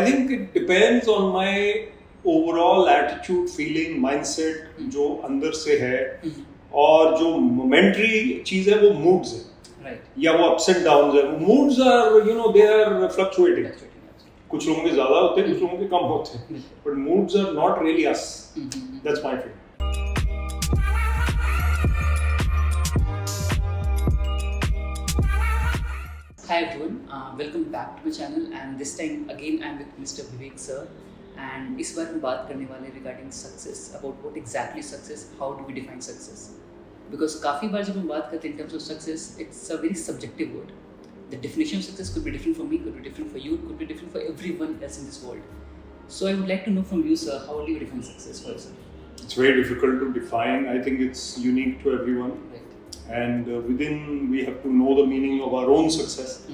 think it depends on my overall attitude, feeling, mindset जो अंदर से है और जो momentary चीज़ है वो moods है या वो ups and downs है. Moods are they are fluctuating. कुछ लोगों के ज़्यादा होते हैं, कुछ लोगों के कम होते हैं. But moods are not really us. That's my feeling. Hi everyone, welcome back to my channel and this time again I am with Mr. Vivek sir and इस बार हम बात करने वाले regarding success, about what exactly success, how do we define success, because काफ़ी बार जब हम बात करते हैं in terms of success, it's a very subjective word. The definition of success could be different for me, could be different for you, could be different for everyone else in this world. So I would like to know from you sir, how do you define success for yourself? It's very difficult to define. I think it's unique to everyone. And within we have to know the meaning of our own success.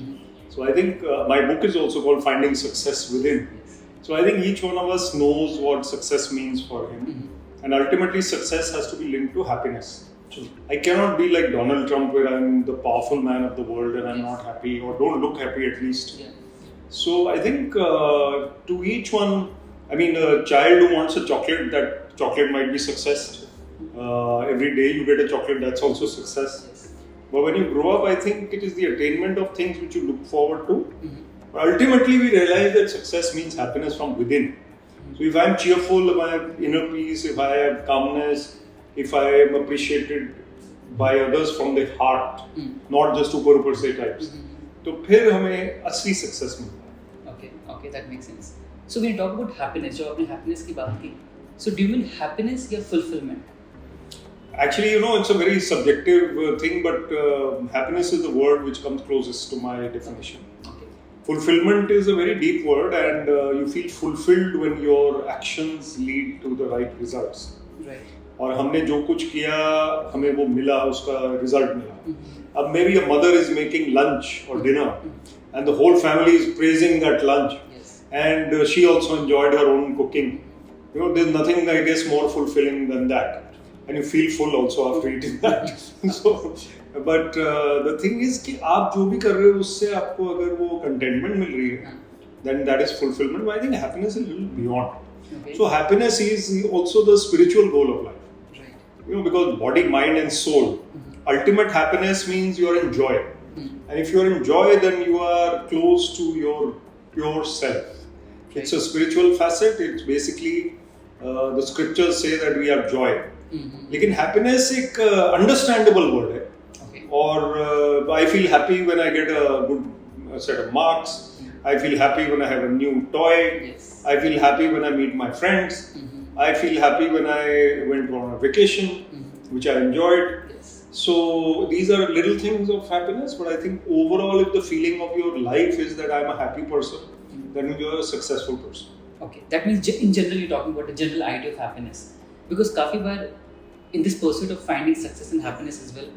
So I think my book is also called Finding Success Within. So I think each one of us knows what success means for him. And ultimately success has to be linked to happiness. I cannot be like Donald Trump where I'm the powerful man of the world and I'm not happy or don't look happy at least. So I think to each one, I mean a child who wants a chocolate, that chocolate might be success. Every day you get a chocolate, that's also success. But when you grow up, I think it is the attainment of things which you look forward to. But ultimately we realize that success means happiness from within. So if I am cheerful, if I have inner peace, if I have calmness, if I am appreciated by others from the heart, not just ऊपर से types, तो फिर हमें असली success मिलता है. Okay, that makes sense. So when you talk about happiness, जो आपने happiness की बात की, so do you mean happiness या fulfillment? Actually, it's a very subjective thing, but happiness is the word which comes closest to my definition. Fulfillment is a very deep word, and you feel fulfilled when your actions lead to the right results. Right. और हमने जो कुछ किया हमें वो मिला, उसका result मिला. अब maybe a mother is making lunch or dinner, and the whole family is praising that lunch, and she also enjoyed her own cooking. There's nothing, I guess, more fulfilling than that. And you feel full also after eating that. But the thing is कि आप जो भी कर रहे हो उससे आपको अगर वो contentment मिल रही है, then that is fulfillment. But I think happiness is a little beyond. So happiness is also the spiritual goal of life. Because body, mind and soul. Ultimate happiness means you are in joy. And if you are in joy, then you are close to your pure self. It's a spiritual facet. It's basically the scriptures say that we have joy. लेकिन happiness एक understandable word है. और I feel happy when I get a good set of marks. I feel happy when I have a new toy. I feel happy when I meet my friends. I feel happy when I went on a vacation, which I enjoyed. So these are little things of happiness, but I think overall if the feeling of your life is that I'm a happy person, then you're a successful person. Okay, that means in general you're talking about the general idea of happiness. Because काफ़ी बार in this pursuit of finding success and happiness as well,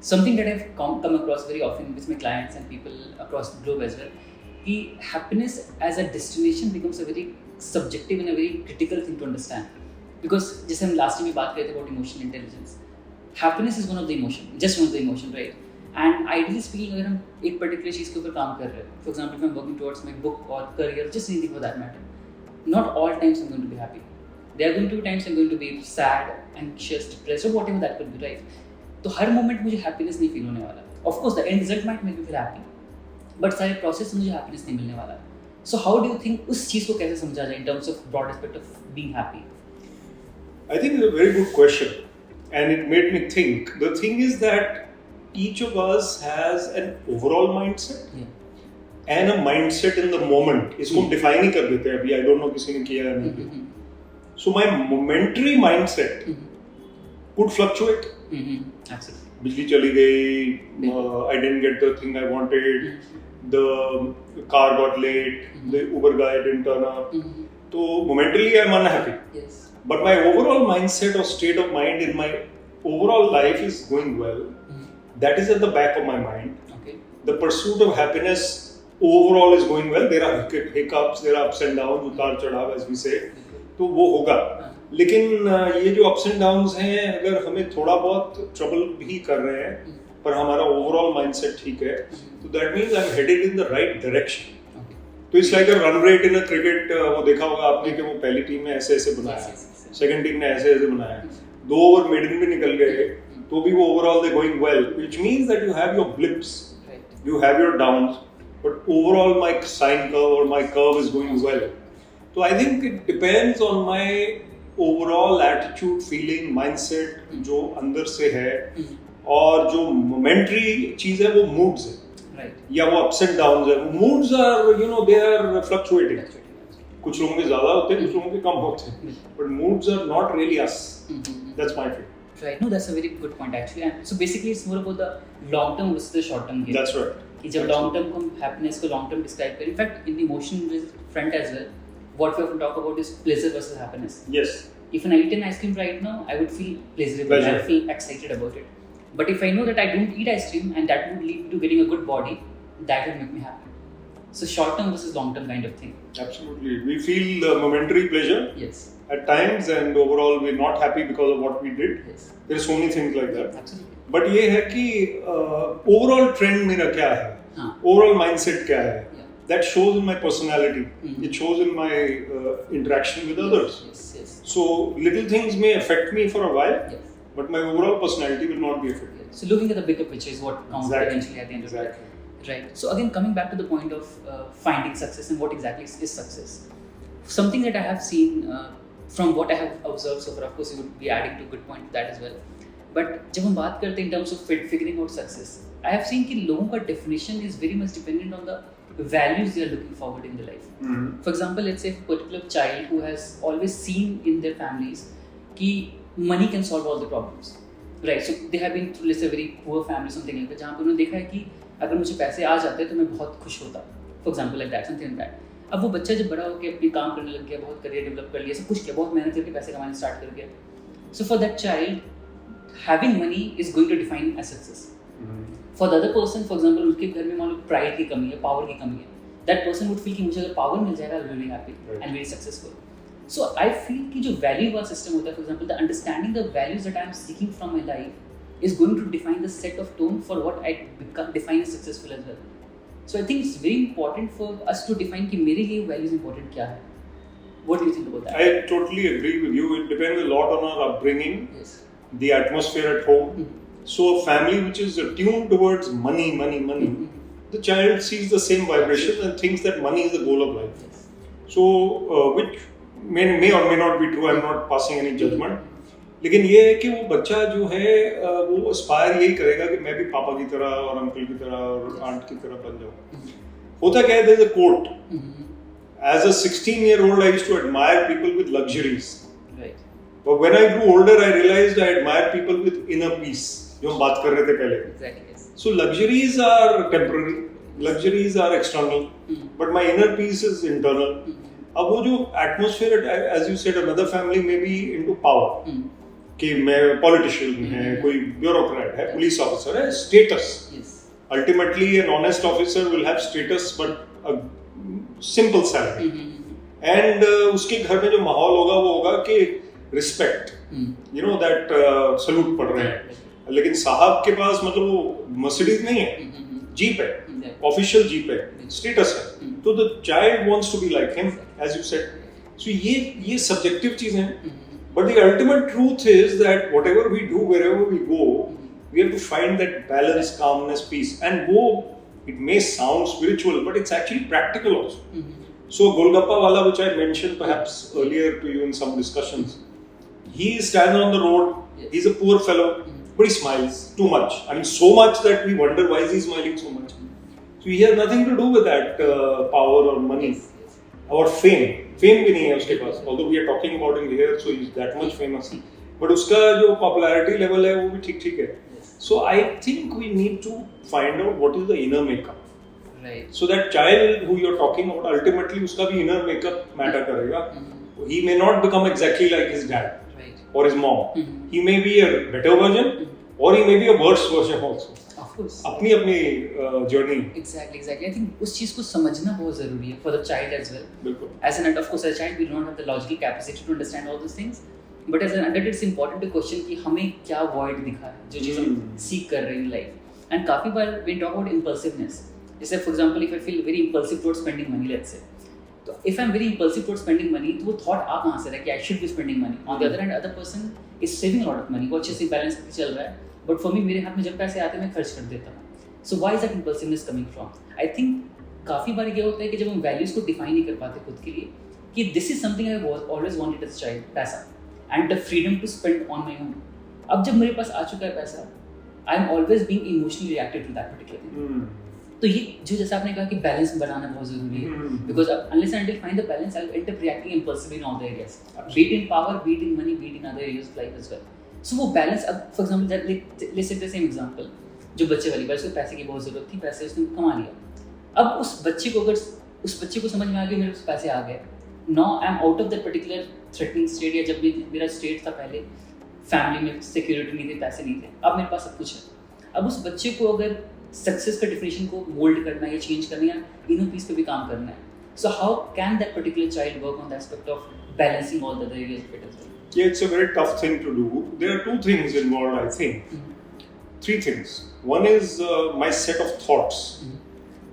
something that I've come across very often with my clients and people across the globe as well, कि happiness as a destination becomes a very subjective and a very critical thing to understand. Because जैसे हम last time बात कर रहे थे about emotional intelligence, happiness is one of the emotion, just one of the emotion, right? And ideally speaking, अगर हम एक particular चीज़ के ऊपर काम कर रहे हैं, for example, if I'm working towards my book or career, just anything for that matter, not all times I'm going to be happy. There are going to be times I'm going to be sad, anxious, depressed, or whatever that could be, right? तो हर moment मुझे happiness नहीं feel होने वाला. Of course, the end result might make me feel happy, but सारे process में मुझे happiness नहीं मिलने वाला. So how do you think उस चीज़ को कैसे समझा जाए in terms of broad aspect of being happy? I think it's a very good question, and it made me think. The thing is that each of us has an overall mindset and a mindset in the moment. इसको हम define ही कर देते हैं अभी. I don't know किसी ने किया है नहीं. So my momentary mindset could fluctuate. Absolutely. बिजली चली गई, I didn't get the thing I wanted, the car got late, the Uber guy didn't turn up. So momentarily I'm unhappy. But my overall mindset or state of mind in my overall life is going well. That is at the back of my mind. The pursuit of happiness overall is going well. There are hiccups, there are ups and downs, उतार चढ़ाव as we say. तो वो होगा, लेकिन ये जो ups and downs हैं अगर हमें थोड़ा बहुत ट्रबल भी कर रहे हैं पर हमारा ओवरऑल माइंडसेट ठीक है तो that means I am headed in the right direction. तो it's like a run rate in a cricket, वो देखा होगा आपने कि वो पहली टीम में ऐसे ऐसे बनाया, सेकंड टीम ने ऐसे ऐसे बनाया, 2 ओवर मेडन भी निकल गए तो भी वो overall they going well, which means that you have your blips, you have your downs, but overall my sine curve और my curve is going well. तो I think it depends on my overall attitude, feeling, mindset जो अंदर से है, और जो momentary चीज है वो मूड्स है, या वो अप्स एंड डाउन्स है. Moods are, you know, they are fluctuating. कुछ लोगों के ज्यादा होते हैं, कुछ लोगों के कम होते हैं, but moods are not really us. That's my feel. Right. No, that's a very good point actually. And so basically, it's more about the long term versus the short term game. That's right. कि जब long term को happiness को long term describe करें, in fact, in the emotion front as well, what we often talk about is pleasure versus happiness. Yes. If I eat an ice cream right now, I would feel pleasurable. I feel excited about it. But if I know that I don't eat ice cream and that would lead to getting a good body, that will make me happy. So short term versus long term kind of thing. Absolutely. We feel momentary pleasure. Yes. At times, and overall we're not happy because of what we did. Yes. There are so many things like that. Absolutely. But ये है कि overall trend मेरा क्या है, overall mindset क्या है, that shows in my personality. It shows in my interaction with others. Yes, yes. So little things may affect me for a while, Yes. but my overall personality will not be affected. So looking at the bigger picture is what counts eventually at the end of the day. Right. So again, coming back to the point of finding success and what exactly is success. Something that I have seen from what I have observed so far, of course, you would be adding to good point to that as well. But जब हम बात करते हैं in terms of figuring out success, I have seen कि लोगों का definition is very much dependent on the values they are looking forward in their life. For example, let's say a particular child who has always seen in their families कि money can solve all the problems. Right. So they have been through, let's say, a very poor family, something like that, जहाँ पर उन्होंने देखा है कि अगर मुझे पैसे आ जाते तो मैं बहुत खुश होता. For example, like that, something like that. अब वो बच्चा जब बड़ा होकर अपनी काम करने लग गया, बहुत करियर डेवलप कर लिया, सब कुछ किया, बहुत मेहनत करके पैसे कमाने स्टार्ट कर गया. So for that child having money is going to define as success. For the other person, for example, उनके घर में मान लो प्राइड की कमी है, पावर की कमी है, दैट पर्सन वुड फील कि मुझे अगर पावर मिल जाएगा, I will be happy and very successful. So I feel कि जो वैल्यू वाला सिस्टम होता है, for example, the understanding the values that I am seeking from my life is going to define the set of tone for what I define as successful as well. So I think it's very important for us to define कि मेरे लिए values important क्या है. What do you think about that? I totally agree with you. It depends a lot on our upbringing, Yes. the atmosphere at home. So a family which is attuned towards money, the child sees the same vibrations and thinks that money is the goal of life. Yes. So which may or may not be true. I'm not passing any judgment. लेकिन ये है कि वो बच्चा जो है वो Aspire यही करेगा कि मैं भी पापा की तरह और अंकल की तरह और आंट की तरह बन जाऊं. होता क्या है, there is a quote, as a 16-year-old I used to admire people with luxuries. Right. But when I grew older I realized I admire people with inner peace, जो हम बात कर रहे थे पहले. Exactly. Yes. So luxuries are temporary, luxuries are external, but my inner peace is internal. अब वो जो atmosphere, as you said, another family may be into power. कि मैं पॉलिटिशियन है, कोई ब्यूरोक्रेट है, पुलिस ऑफिसर है, status. Ultimately an honest officer will have status but a simple salary. And उसके घर में जो माहौल होगा वो होगा कि respect, you know, that salute पड़ रहे हैं. लेकिन साहब के पास मतलब वो मर्सिडीज नहीं है, जीप है, ऑफिशियल जीप है, स्टेटस है. तो the child wants to be like him, as you said. So ये सब्जेक्टिव चीजें हैं. But the ultimate truth is that whatever we do, wherever we go, we have to find that balance, calmness, peace. And it may sound spiritual, but it's actually practical also. So Golgappa wala, which I mentioned perhaps earlier to you in some discussions, he stands on the road. He's a poor fellow, but he smiles too much. I mean, so much that we wonder why is he smiling so much. So he has nothing to do with that power or money or fame. Fame भी नहीं है उसके पास, although we are talking about him here, so he is that much famous. But उसका जो popularity level है वो भी ठीक है. So I think we need to find out what is the inner makeup. Right. So that child who you are talking about, ultimately उसका भी inner makeup matter करेगा. He may not become exactly like his dad, right, or his mom. He may be a better version, or he may be a worse version also. अपनी journey. Exactly. I think उस चीज को समझना बहुत जरूरी है for the child as well. बिल्कुल. As an adult, of course, as a child we do not have the logical capacity to understand all those things. But as an adult it's important to question कि हमें क्या void दिखा है, जो चीज हम सीख कर रहे हैं in life. And काफी बार when talk about impulsiveness, जैसे for example if I feel very impulsive towards spending money, let's say, तो if I am very impulsive towards spending money, तो वो थॉट आ कहाँ से रहा है कि I should be spending money. On the other hand other person is saving lot of money, वो अच्छे से बैलेंस करके चल रहा है, बट फॉर मी मेरे हाथ में जब पैसे आते हैं मैं खर्च कर देता हूँ. So why is that impulsiveness coming from? I think काफ़ी बार क्या होता है कि जब हम वैल्यूज़ को डिफाइन नहीं कर पाते खुद के लिए कि this is something I always wanted as child, पैसा and the freedom to spend on my own. अब जब मेरे पास आ चुका है पैसा, I am always being emotionally reacted to that particular thing. तो ये जो जैसे आपने कहा कि बैलेंस बनाना बहुत जरूरी है, because unless and until find the balance I will end up reacting impulsively in all the areas, be it in power, be it in money, be it in other areas of life as well. So वो balance, अब for example let's take the same example, जो बच्चे वाली बात, उसको पैसे की बहुत जरूरत थी, पैसे उसने कमा लिया. अब उस बच्चे को समझ में आ गया मेरे पास पैसे आ गए, now I am out of that particular threatening state, या जब भी मेरा स्टेट था पहले फैमिली में सिक्योरिटी नहीं थी, पैसे नहीं थे, अब मेरे पास सब कुछ है. अब उस बच्चे को अगर सक्सेस का डेफिनेशन को मोल्ड करना है या चेंज करना है या इनर पीस पे भी काम करना है, so how can that particular child work on the aspect of balancing all the other areas of it as well? Yeah, it's a very tough thing to do. There are two things involved, I think. Three things. One is my set of thoughts.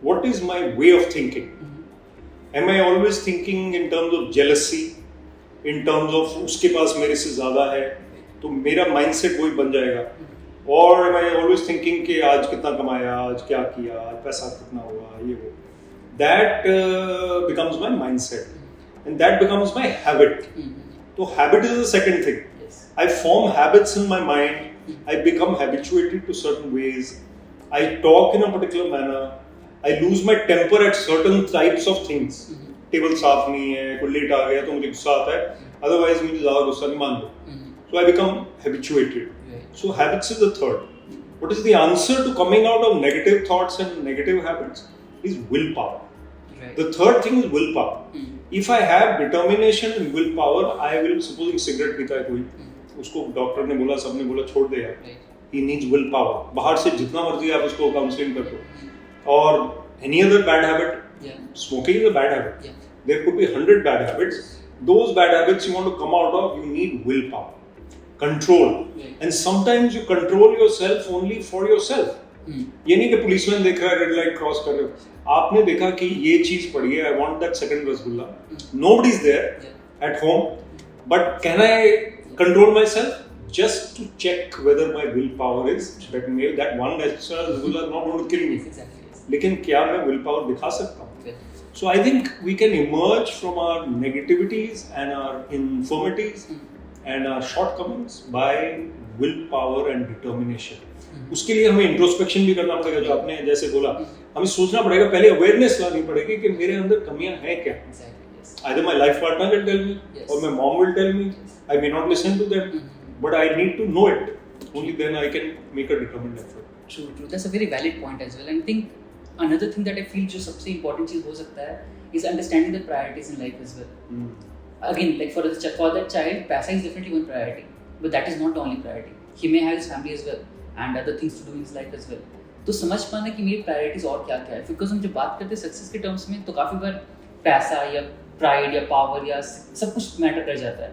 What is my way of thinking? Am I always thinking in terms of jealousy? In terms of उसके पास मेरे से ज़्यादा है, तो मेरा mindset वही बन जाएगा. Or am I always thinking कि आज कितना कमाया, आज क्या किया, पैसा कितना हुआ, ये वो. That becomes my mindset. And that becomes my habit. So habit is the second thing. Yes. I form habits in my mind. I become habituated to certain ways. I talk in a particular manner. I lose my temper at certain types of things. Table साफ नहीं है, कोई late आ गया तो मुझे गुस्सा आता है. Otherwise मुझे ज़्यादा गुस्सा नहीं मान दो. So I become habituated. So habits is the third. What is the answer to coming out of negative thoughts and negative habits? Is willpower. The third thing is willpower. If I have determination and willpower, I will, supposing cigarette पीता है कोई, उसको doctor ने बोला, सबने बोला छोड़ दे यार. He needs willpower. बाहर से जितना मर्जी आप उसको काउंसलिंग कर दो. और any other bad habit, smoking is a bad habit. There could be 100 bad habits. Those bad habits you want to come out of, you need willpower, control, and sometimes you control yourself only for yourself. ये नहीं कि policeman देख रहा है, red light cross कर रहे हो, आपने देखा कि ये चीज पड़ी है, I want that second rasgulla, nobody is there at home, but can I control myself just to check whether my willpower is that maybe that one extra rasgulla is not going to kill me. लेकिन क्या मैं willpower दिखा सकता हूँ? So I think we can emerge from our negativities and our infirmities and our shortcomings by willpower and determination. उसके लिए हमें introspection भी करना पड़ेगा, जो आपने जैसे बोला, हमें सोचना पड़ेगा, पहले अवेयरनेस लानी पड़ेगी कि मेरे अंदर कमियां हैं क्या. Either my life partner will tell me, or my mom will tell me. I may not listen to them, but I need to know it. Only then I can make a determined effort. True. That's a very valid point as well. And I think another thing that I feel जो सबसे important चीज हो सकता है is understanding the priorities in life as well. Again, like for that child, पैसा is definitely one priority, but that is not the only priority. He may have his family as well and other things to do in his life as well. तो समझ पाना कि मेरी priorities और क्या क्या है, बिकॉज हम जब बात करते हैं सक्सेस के टर्म्स में तो काफ़ी बार पैसा या प्राइड या पावर या सब कुछ मैटर कर जाता है,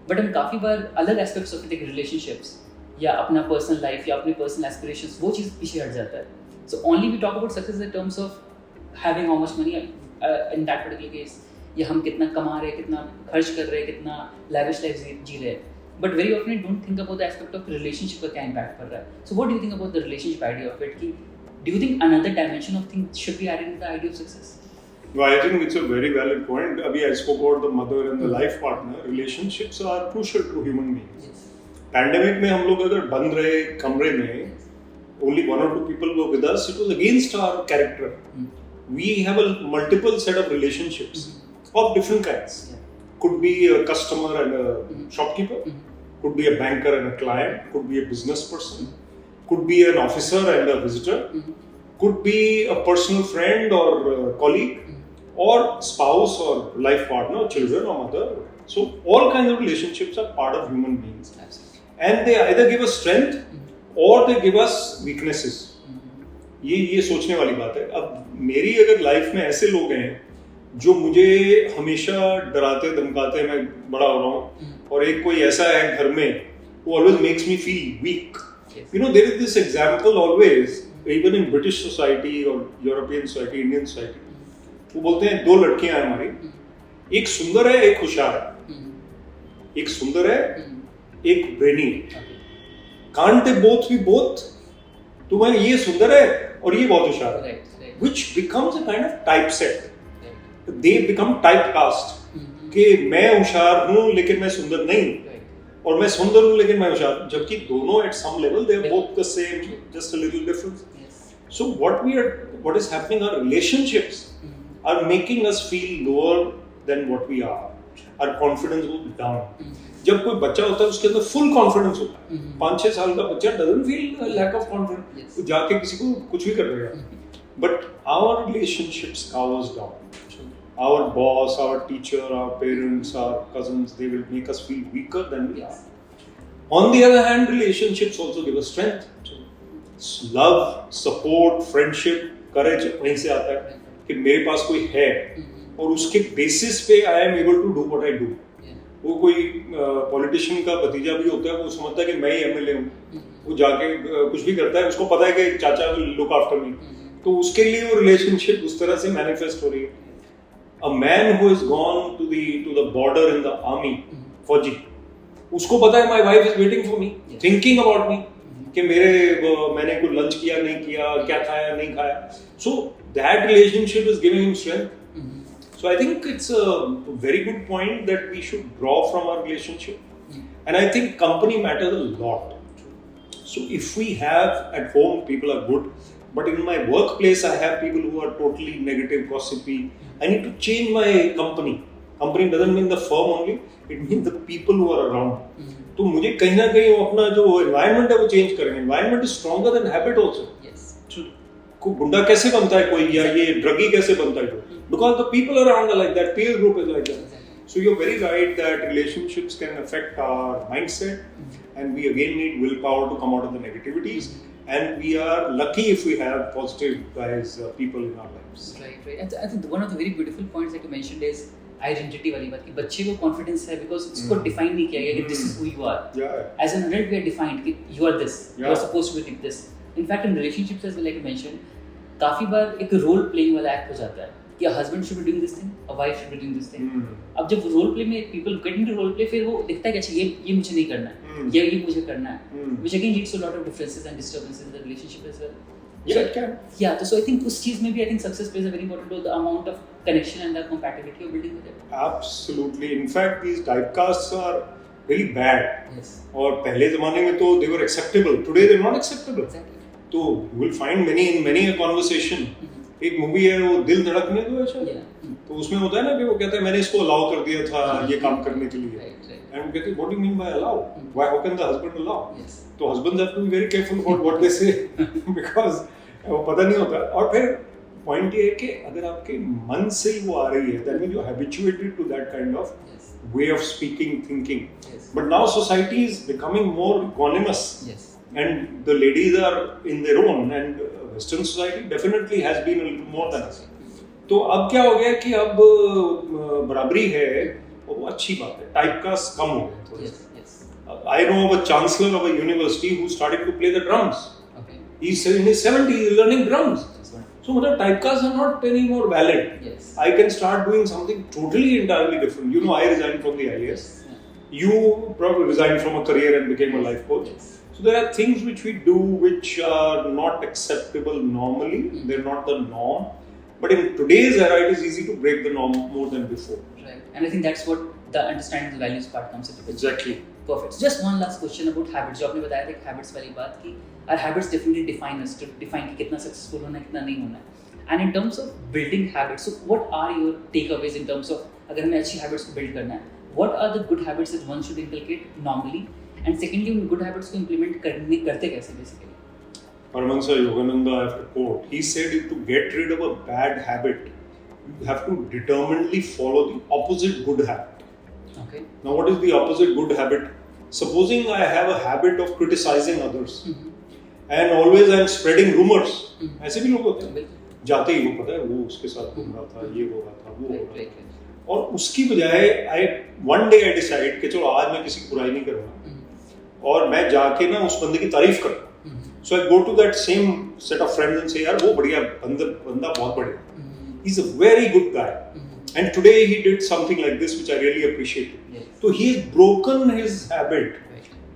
बट हम काफ़ी बार अलग एस्पेक्ट्स ऑफ इट, रिलेशनशिप्स या अपना पर्सनल लाइफ या अपने पर्सनल एस्पिरेशंस, वो चीज़ पीछे हट जाता है. So only we talk about success in terms of having how much money in that particular case, या हम कितना कमा रहे हैं, कितना खर्च कर रहे हैं, कितना लैविश लाइफ जी रहे हैं, but very often I don't think about the aspect of relationship का क्या impact पड़ रहा है. So what do you think about the relationship idea of it? कि do you think another dimension of things should be added to the idea of success? Well, I think it's a very valid point. Abhi I spoke about the mother and the life partner. Relationships are crucial to human beings. Yes. Pandemic में हम लोग अगर बंद रहे कमरे में, only one or two people were with us, it was against our character. We have a multiple set of relationships of different kinds. Could be a customer and a shopkeeper, could be a banker and a client, could be a business person, could be an officer and a visitor, could be a personal friend or a colleague, or spouse or life partner, children or mother. So all kinds of relationships are part of human beings. And they either give us strength or they give us weaknesses. ये सोचने वाली बात है. अब मेरी अगर life में ऐसे लोग हैं जो मुझे हमेशा डराते धमकाते मैं बड़ा हो रहा हूँ, और एक कोई ऐसा है घर में who always makes me feel weak. You know, there is this example always, even in British society और यूरोपियन सोसाइटी, इंडियन सोसाइटी, वो बोलते हैं दो लड़कियां हैं हमारी, एक सुंदर है एक होशियार है, एक सुंदर है एक ब्रेनी है, can't they both be both? तो मैं ये सुंदर है और ये बहुत होशियार है, which becomes a kind of typeset. They become typecast कि मैं होशियार हूँ लेकिन मैं सुंदर नहीं, और मैं सुंदर हूँ लेकिन मैं होशियार, जबकि दोनों at some level they are both the same, just a little difference. So what is happening, our relationships are making us feel lower than what we are. Our confidence goes down. जब कोई बच्चा होता है उसके अंदर full confidence होता है, 5-6 साल का बच्चा doesn't feel lack of confidence, वो जाके किसी को कुछ भी कर देगा. But our relationships cowers down. Our boss, our teacher, our parents, our cousins, they will make us feel weaker than we are. On the other hand, relationships also give us strength. Love, support, friendship, courage वहीं से आता है कि मेरे पास कोई है और उसके बेसिस पे I am able to do what I do. वो कोई पॉलिटिशियन का भतीजा भी होता है, वो समझता है कि मैं ही एमएलए हूँ, वो जाके कुछ भी करता है, उसको पता है कि चाचा विल लुक आफ्टर मी, तो उसके लिए वो रिलेशनशिप उस तरह से मैनिफेस्ट हो रही है. A man who has gone to the border in the army, फौजी, उसको पता है my wife is waiting for me, thinking about me, कि मैंने कोई लंच किया नहीं किया, क्या खाया नहीं खाया. So that relationship is giving him strength. So I think it's a very good point that we should draw from our relationship, and I think company matters a lot. So if we have at home people are good, but in my workplace I have people who are totally negative, gossipy, I need to change my company. Company doesn't mean the firm only, it means the people who are around. तो मुझे कहीं ना कहीं अपना जो environment है वो change करेंगे. Environment is stronger than habit also. Yes. को गुंडा कैसे बनता है कोई, या ये ड्रगी कैसे बनता है, because the people around are like that, peer group is like that. So you're very right that relationships can affect our mindset, and we again need willpower to come out of the negativities, and we are lucky if we have positive guys, people in our lives. Right. I think one of the very beautiful points that you mentioned is identity वाली बात, कि बच्चे को confidence है because उसको define नहीं किया गया कि this is who you are. As an adult we are defined कि you are this, you are supposed to be like this. In fact, in relationships as well, like you mentioned, काफी बार एक role playing वाला act हो जाता है कि a husband should be doing this thing, a wife should be doing this thing. अब जब role play में people get into role play, फिर वो दिखता है कि अच्छा ये मुझे नहीं करना है, ये मुझे करना है, which again leads to a lot of differences and disturbances in the relationship as well. So I think उस चीज में भी I think success plays a very important role, the amount of connection and the compatibility you're building with it. Absolutely. In fact, these typecasts are really bad. Yes. और पहले जमाने में तो they were acceptable. Today they're not acceptable. Exactly. तो you will find many a conversation. एक movie है वो दिल धड़कने दो है, तो उसमें होता है ना कि वो कहता है मैंने इसको अलाउ कर दिया था ये काम करने के लिए, एंड वो कहते हैं what do you mean by allow, why how can the husband allow. तो husbands have to be very careful about what they say, because वो पता नहीं होता. और फिर पॉइंट ये है कि अगर आपके मन से ही वो आ रही है, that means you habituated to that kind of way of speaking, thinking. But now society is becoming more equanimous, and the ladies are in their own, and Western society definitely has been a little more than us. तो अब क्या हो गया कि अब बराबरी है और वो अच्छी बात है, टाइपकास्ट कम हो गए. I know of a chancellor of a university who started to play the drums. He's in his 70s, he's learning drums. So typecasts are not anymore valid. I can start doing something totally entirely different. You know, I resigned from the IAS. You probably resigned from a career and became a life coach. So there are things which we do which are not acceptable normally. They're not the norm. But in today's era, it is easy to break the norm more than before. Right. And I think that's what the understanding the values part comes into. Exactly. Perfect. So just one last question about habits. जो आपने बताया था habits वाली बात की, our habits definitely define us, to define कि कितना successful होना है, कितना नहीं होना है. And in terms of building habits, so what are your takeaways in terms of अगर हमें अच्छी habits को build करना है, what are the good habits that one should inculcate normally, and secondly उन good habits को implement करते कैसे basically? Paramahansa Yogananda, I have to quote, he said to get rid of a bad habit, you have to determinedly follow the opposite good habit. Okay. Now what is the opposite good habit? Supposing I have a habit of criticizing others, and always I am spreading rumors. ऐसे भी लोग होते हैं, जाते ही वो पता है वो उसके साथ घूम रहा था, ये हो रहा था, वो हो रहा था, और उसकी बजाय one day I decide कि चलो आज मैं किसी की बुराई नहीं करूँगा, और मैं जाके ना उस बंदे की तारीफ करूँ. So I go to that same set of friends and say, "यार वो बढ़िया बंदा बहुत बढ़िया." He's a very good guy. And today he did something like this, which I really appreciate. Yes. So he has broken his habit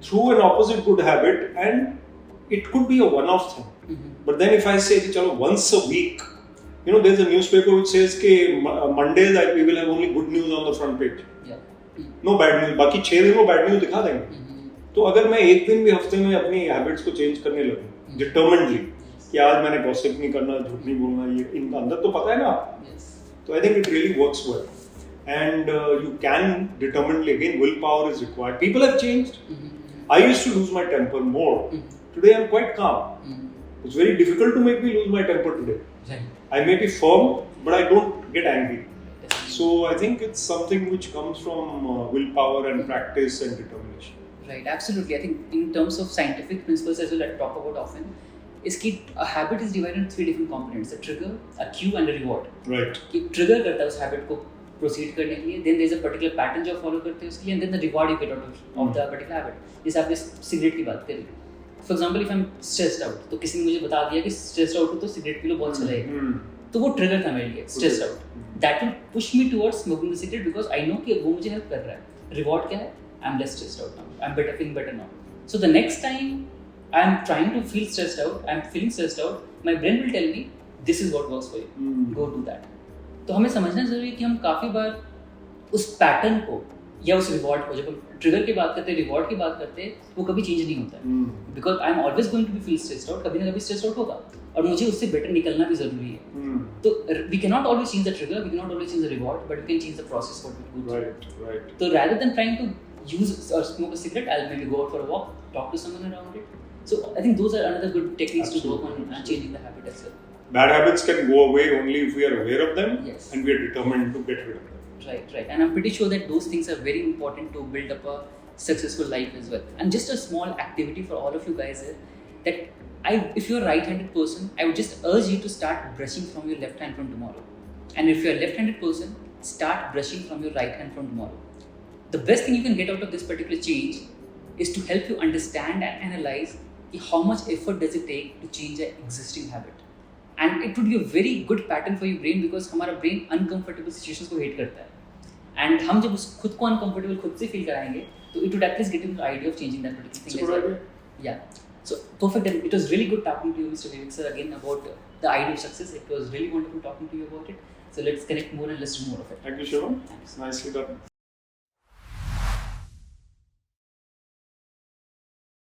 through an opposite good habit, and it could be a one-off thing. But then if I say, chalo, once a week, there's a newspaper which says that Monday that we will have only good news on the front page. No bad news. बाकी 6 दिन में bad news दिखा देंगे. तो अगर मैं एक दिन भी हफ्ते में अपनी हैबिट्स को चेंज करने लगूं, डिटरमिनेडली, कि आज मैंने गॉसिप नहीं करना, झूठ नहीं बोलना, ये इनका अंदर तो पता है ना. So I think it really works well. And you can determinedly, again, willpower is required. People have changed. I used to lose my temper more. Today I'm quite calm. It's very difficult to make me lose my temper today. I may be firm, but I don't get angry. So I think it's something which comes from willpower and practice and determination. Right, absolutely. I think in terms of scientific principles as well that I talk about often, is कि a habit is divided into 3 different components: a trigger, a cue, and a reward. Right. कि trigger करता है उस habit को proceed करने के लिए, then there is a particular pattern जो follow करते हैं उसके लिए, and then the reward you get out of the particular habit. जैसे आपने सिगरेट की बात करी. For example, if I'm stressed out, तो किसी ने मुझे बता दिया कि stressed out हो तो सिगरेट पी लो बहुत अच्छा लगेगा. तो वो trigger था मेरे लिए, stressed out. That will push me towards smoking the cigarette because I know कि वो मुझे help कर रहा है. Reward क्या है? I'm less stressed out now. I'm feeling better now. So the next time I'm trying to feel stressed out, I'm feeling stressed out, my brain will tell me, this is what works for you. Go do that. तो हमें समझना जरूरी है कि हम काफ़ी बार उस pattern को या उस रिवॉर्ड को, जब हम ट्रिगर की बात करते हैं, रिवॉर्ड की बात करते हैं, वो कभी चेंज नहीं होता है. Because I am always going to be feel stressed out, कभी ना कभी स्ट्रेस्ड आउट होगा और मुझे उससे बेटर निकलना भी जरूरी है. तो we can not always change the trigger, we can not always change the reward, but we can change the process what we do. Right. So rather than trying to use or smoke a cigarette, I'll maybe go out for a walk, talk to someone around it. So I think those are another good techniques to work on changing the habit as well. Bad habits can go away only if we are aware of them. Yes. And we are determined to get rid of them. Right. And I'm pretty sure that those things are very important to build up a successful life as well. And just a small activity for all of you guys is that if you're a right-handed person, I would just urge you to start brushing from your left hand from tomorrow. And if you're a left-handed person, start brushing from your right hand from tomorrow. The best thing you can get out of this particular change is to help you understand and analyze how much effort does it take to change an existing habit. And it would be a very good pattern for your brain because हमारा brain uncomfortable situations को hate करता है. And हम जब खुद को uncomfortable खुद से feel कराएंगे, तो it would at least get you the idea of changing that particular thing as well. Yeah. So perfect. And it was really good talking to you, Mr. Vivek sir, again about the idea of success. It was really wonderful talking to you about it. So let's connect more and let's do more of it. Thank you, Shivam. Thanks. Nicely done.